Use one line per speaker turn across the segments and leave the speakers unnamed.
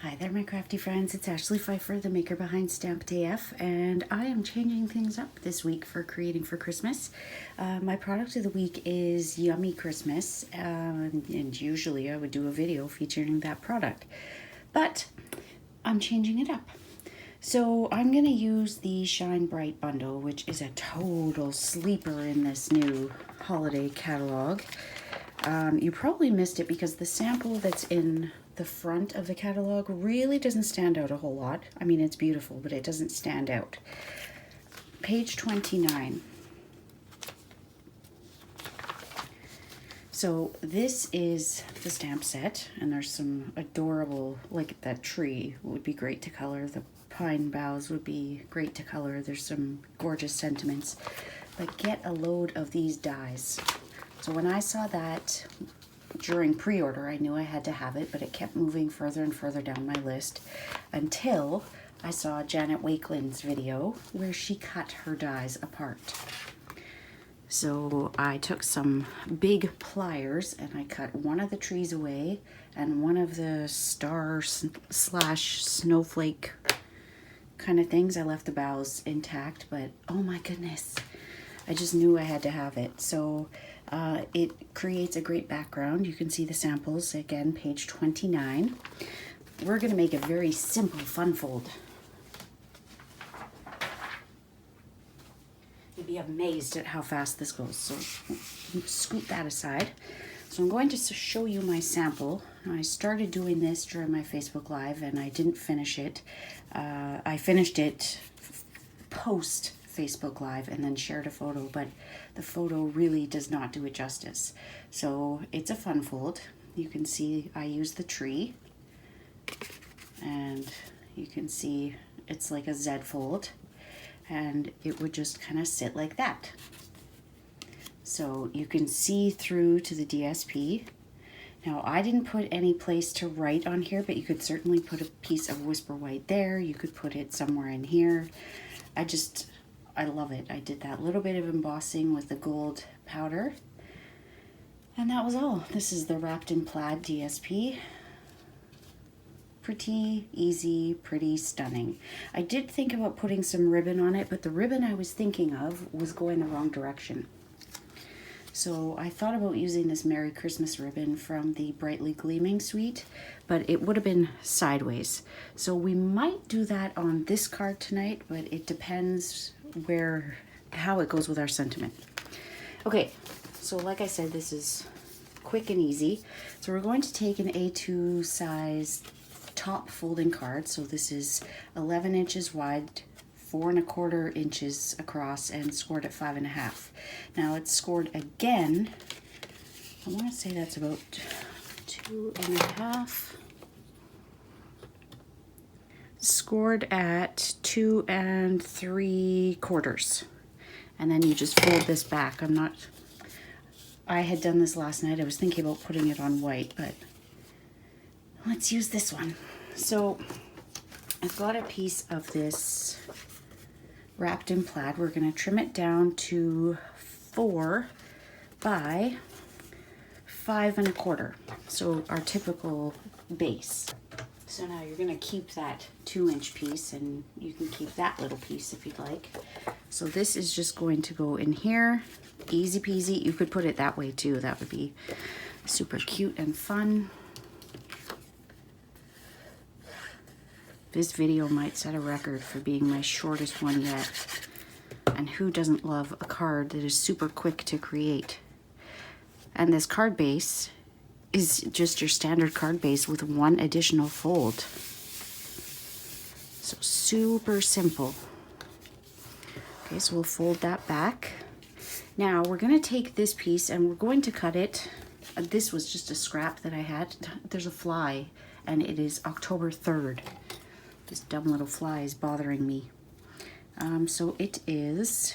Hi there, my crafty friends. It's Ashley Pfeiffer, the maker behind Stamped AF, and I am changing things up this week for creating for Christmas. My product of the week is Yummy Christmas, and usually I would do a video featuring that product, but I'm changing it up. So I'm going to use the Shine Bright bundle, which is a total sleeper in this new holiday catalog. You probably missed it because the sample that's in the front of the catalog really doesn't stand out a whole lot. I mean, it's beautiful, but it doesn't stand out. Page 29. So this is the stamp set, and there's some adorable, like that tree would be great to color. The pine boughs would be great to color. There's some gorgeous sentiments, but get a load of these dies. So when I saw that during pre-order, I knew I had to have it, but it kept moving further and further down my list until I saw Janet Wakeland's video where she cut her dies apart. So I took some big pliers and I cut one of the trees away and one of the star slash snowflake kind of things. I left the boughs intact, but oh my goodness, I just knew I had to have it. So it creates a great background. You can see the samples again, page 29. We're going to make a very simple fun fold. You'd be amazed at how fast this goes. So scoot that aside. So I'm going to show you my sample. I started doing this during my Facebook Live and I didn't finish it. I finished it post Facebook Live and then shared a photo, but the photo really does not do it justice. So it's a fun fold. You can see I use the tree and you can see it's like a Z fold and it would just kind of sit like that. So you can see through to the DSP. Now I didn't put any place to write on here, but you could certainly put a piece of Whisper White there. You could put it somewhere in here. I love it. I did that little bit of embossing with the gold powder. And that was all. This is the Wrapped in Plaid DSP. Pretty easy, pretty stunning. I did think about putting some ribbon on it, but the ribbon I was thinking of was going the wrong direction. So I thought about using this Merry Christmas ribbon from the Brightly Gleaming suite, but it would have been sideways. So we might do that on this card tonight, but it depends how it goes with our sentiment. Okay, so like I said, this is quick and easy. So we're going to take an A2 size top folding card. So this is 11 inches wide, 4 1/4 inches across, and scored at 5 1/2. Now it's scored again. I want to say that's about 2 1/2. Scored at 2 3/4. And then you just fold this back. I had done this last night. I was thinking about putting it on white, but let's use this one. So I've got a piece of this Wrapped in Plaid. We're going to trim it down to 4 by 5 1/4. So our typical base. So now you're going to keep that 2-inch piece, and you can keep that little piece if you'd like. So this is just going to go in here. Easy peasy. You could put it that way too. That would be super cute and fun. This video might set a record for being my shortest one yet. And who doesn't love a card that is super quick to create? And this card base is just your standard card base with one additional fold. So super simple. Okay, so we'll fold that back. Now we're going to take this piece and we're going to cut it. This was just a scrap that I had. There's a fly and it is October 3rd. This dumb little fly is bothering me. So it is,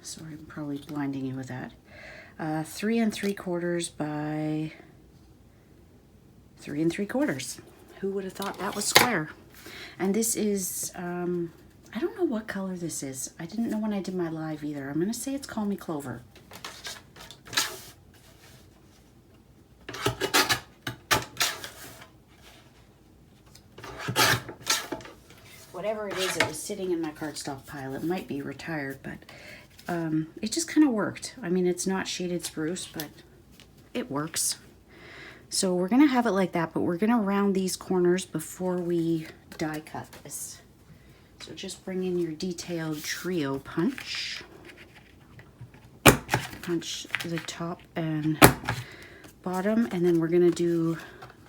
sorry, I'm probably blinding you with that. 3 3/4 by 3 3/4. Who would have thought that was square? And this is, I don't know what color this is. I didn't know when I did my live either. I'm going to say it's Call Me Clover. whatever it is that was sitting in my cardstock pile. It might be retired, but it just kind of worked. I mean, it's not shaded spruce, but it works. So we're gonna have it like that, but we're gonna round these corners before we die cut this. So just bring in your detailed trio punch. Punch the top and bottom, and then we're gonna do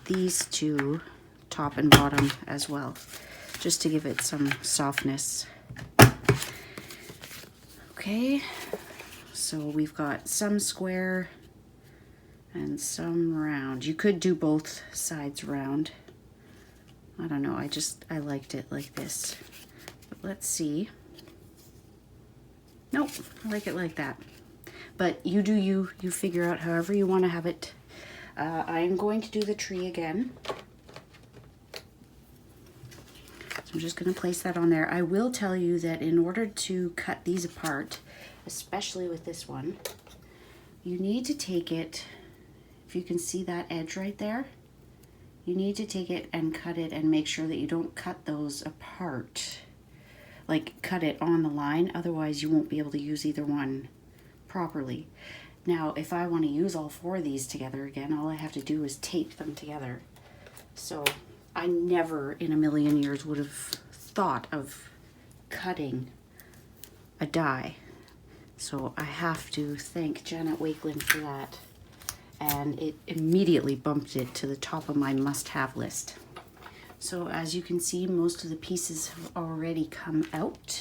these two, top and bottom as well, just to give it some softness. Okay, so we've got some square and some round. You could do both sides round. I don't know, I liked it like this. But let's see. Nope, I like it like that. But you do you figure out however you want to have it. I'm going to do the tree again. So I'm just going to place that on there. I will tell you that in order to cut these apart, especially with this one, you need to take it, if you can see that edge right there, you need to take it and cut it and make sure that you don't cut those apart. Like cut it on the line, otherwise you won't be able to use either one properly. Now, if I want to use all four of these together again, all I have to do is tape them together. So I never in a million years would have thought of cutting a die. So I have to thank Janet Wakeland for that. And it immediately bumped it to the top of my must-have list. So as you can see, most of the pieces have already come out.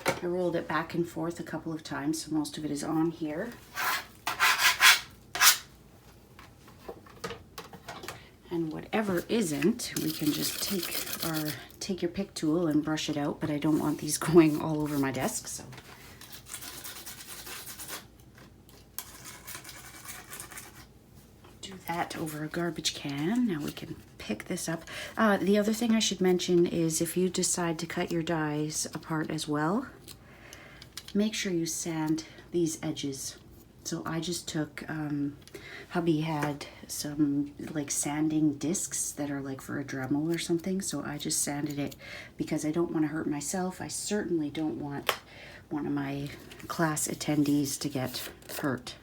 I rolled it back and forth a couple of times, so most of it is on here. And whatever isn't, we can just take your pick tool and brush it out, but I don't want these going all over my desk, so. Do that over a garbage can. Now we can pick this up. The other thing I should mention is if you decide to cut your dies apart as well, make sure you sand these edges. So I just took, hubby had some like sanding discs that are like for a Dremel or something, so I just sanded it because I don't want to hurt myself. I certainly don't want one of my class attendees to get hurt.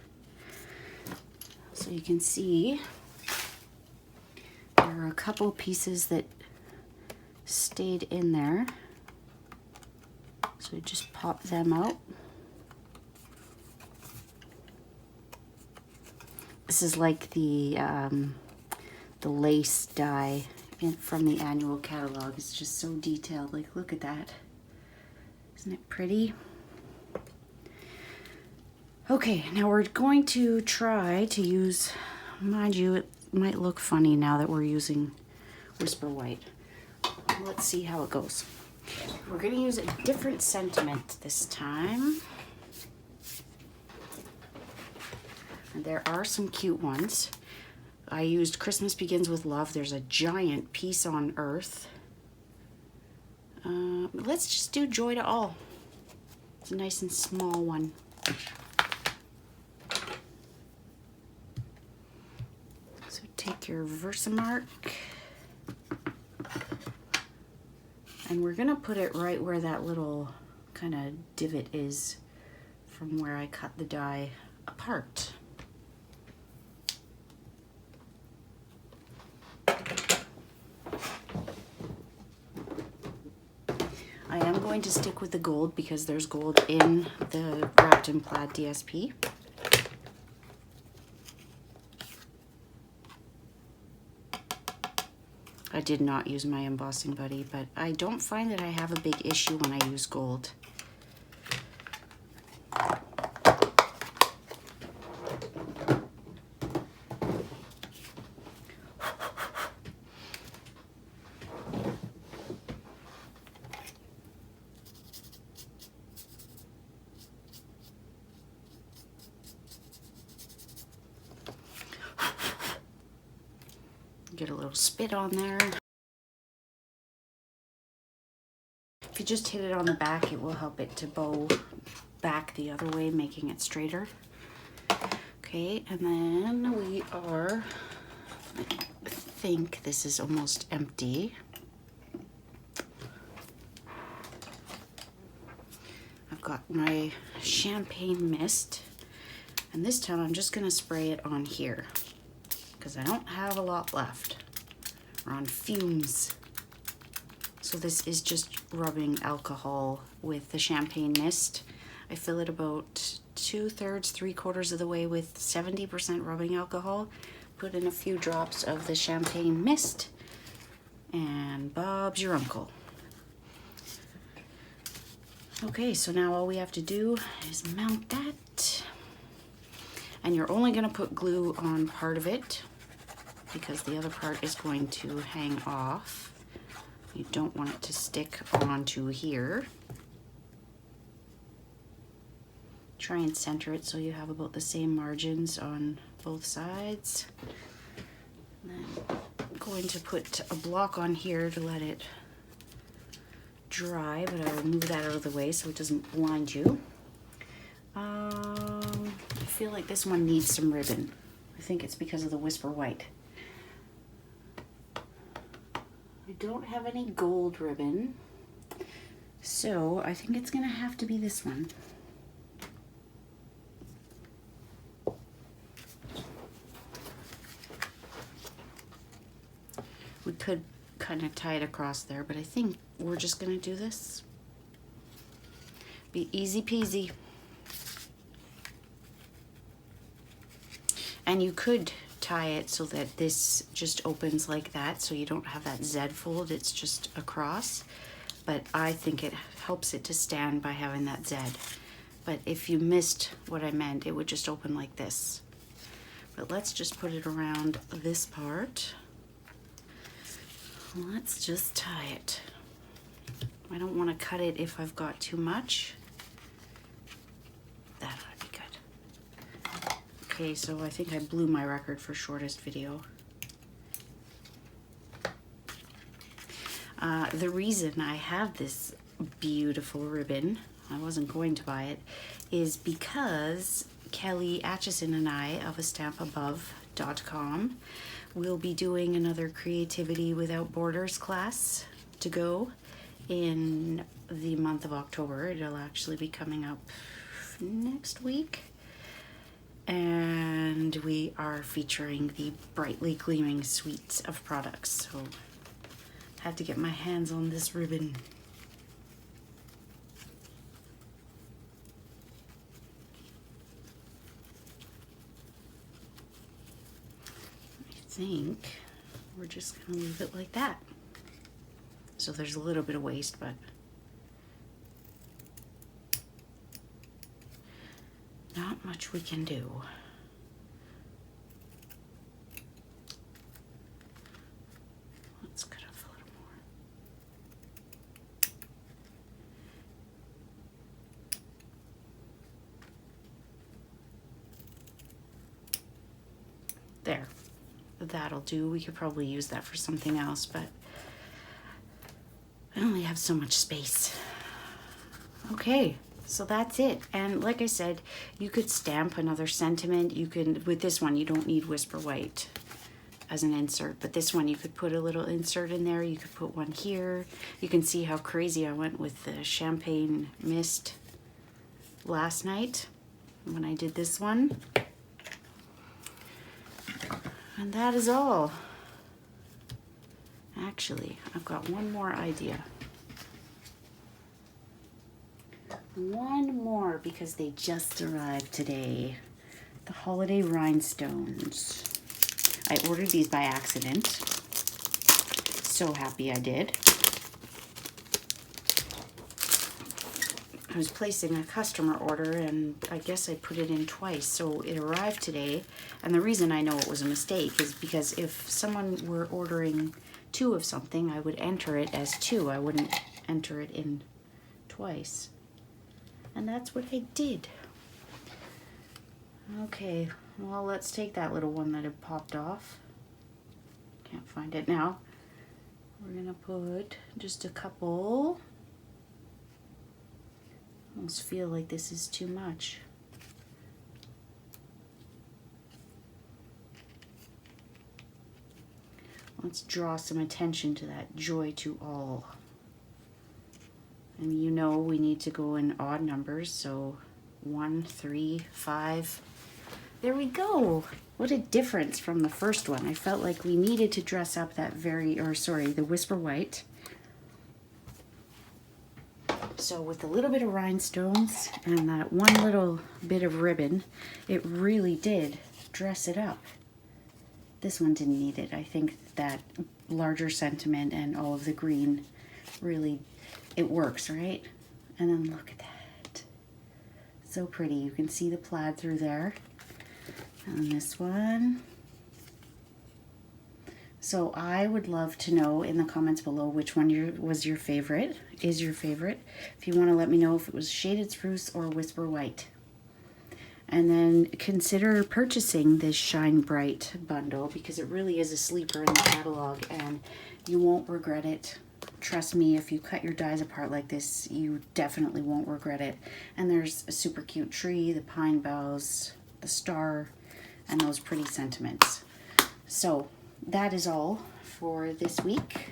So you can see there are a couple pieces that stayed in there. So just pop them out. This is like the lace die from the annual catalog. It's just so detailed. Like, look at that. Isn't it pretty? Okay, now we're going to try to use, mind you, it might look funny now that we're using Whisper White. Let's see how it goes. We're going to use a different sentiment this time. And there are some cute ones. I used Christmas Begins with Love. There's a giant piece on Earth. Let's just do Joy to All. It's a nice and small one. So take your Versamark. And we're gonna put it right where that little kind of divot is from where I cut the die apart. I am going to stick with the gold because there's gold in the Wrapped in Plaid DSP. I did not use my embossing buddy, but I don't find that I have a big issue when I use gold. Get a little spit on there. If you just hit it on the back, it will help it to bow back the other way, making it straighter. Okay, and then we are think this is almost empty. I've got my champagne mist, and this time I'm just gonna spray it on here because I don't have a lot left. We're on fumes. So this is just rubbing alcohol with the champagne mist. I fill it about 2/3, 3/4 of the way with 70% rubbing alcohol. Put in a few drops of the champagne mist, and Bob's your uncle. Okay, so now all we have to do is mount that. And you're only gonna put glue on part of it because the other part is going to hang off. You don't want it to stick onto here. Try and center it so you have about the same margins on both sides. And then I'm going to put a block on here to let it dry, but I will move that out of the way so it doesn't blind you. I feel like this one needs some ribbon. I think it's because of the Whisper White. I don't have any gold ribbon, so I think it's gonna have to be this one. We could kind of tie it across there, but I think we're just gonna do this. Be easy peasy. And you could tie it so that this just opens like that, so you don't have that Z fold, it's just across. But I think it helps it to stand by having that Z. But if you missed what I meant, it would just open like this. But let's just put it around this part. Let's just tie it. I don't want to cut it if I've got too much. That ought to be good. Okay, so I think I blew my record for shortest video. The reason I have this beautiful ribbon, I wasn't going to buy it, is because Kelly Atchison and I of AStampAbove.com will be doing another Creativity Without Borders class to go in the month of October. It'll actually be coming up next week. And we are featuring the brightly gleaming suites of products. So I had to get my hands on this ribbon. I think we're just gonna leave it like that. So there's a little bit of waste, but not much we can do. Let's cut off a little more. There. That'll do. We could probably use that for something else, but I only have so much space. Okay, so that's it. And like I said, you could stamp another sentiment. You can, with this one, you don't need Whisper White as an insert, but this one you could put a little insert in there. You could put one here. You can see how crazy I went with the champagne mist last night when I did this one. And that is all. Actually, I've got one more idea. One more, because they just arrived today. The holiday rhinestones. I ordered these by accident. So happy I did. I was placing a customer order and I guess I put it in twice, so it arrived today. And the reason I know it was a mistake is because if someone were ordering 2 of something, I would enter it as 2. I wouldn't enter it in twice. And that's what I did. Okay, well, let's take that little one that had popped off. Can't find it now. We're gonna put just a couple. Almost feel like this is too much. Let's draw some attention to that joy to all. And you know we need to go in odd numbers, so 1, 3, 5. There we go. What a difference from the first one. I felt like we needed to dress up that the Whisper White. So with a little bit of rhinestones and that one little bit of ribbon, it really did dress it up. This one didn't need it. I think that larger sentiment and all of the green really, it works, right? And then look at that. So pretty. You can see the plaid through there. And this one. So I would love to know in the comments below which one was your favorite, is your favorite. If you want to let me know if it was Shaded Spruce or Whisper White. And then consider purchasing this Shine Bright bundle because it really is a sleeper in the catalog and you won't regret it. Trust me, if you cut your dies apart like this, you definitely won't regret it. And there's a super cute tree, the pine boughs, the star, and those pretty sentiments. So that is all for this week.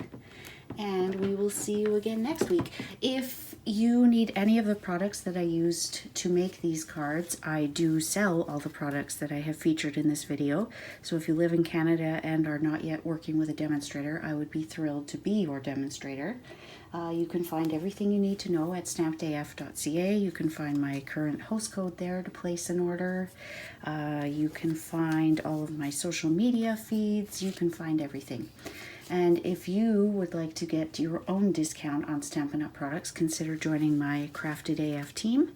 And we will see you again next week. If you need any of the products that I used to make these cards, I do sell all the products that I have featured in this video. So if you live in Canada and are not yet working with a demonstrator, I would be thrilled to be your demonstrator. You can find everything you need to know at stampedaf.ca. You can find my current host code there to place an order. You can find all of my social media feeds. You can find everything. And if you would like to get your own discount on Stampin' Up! Products, consider joining my Crafted AF team.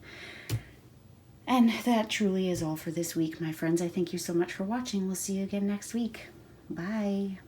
And that truly is all for this week, my friends. I thank you so much for watching. We'll see you again next week. Bye.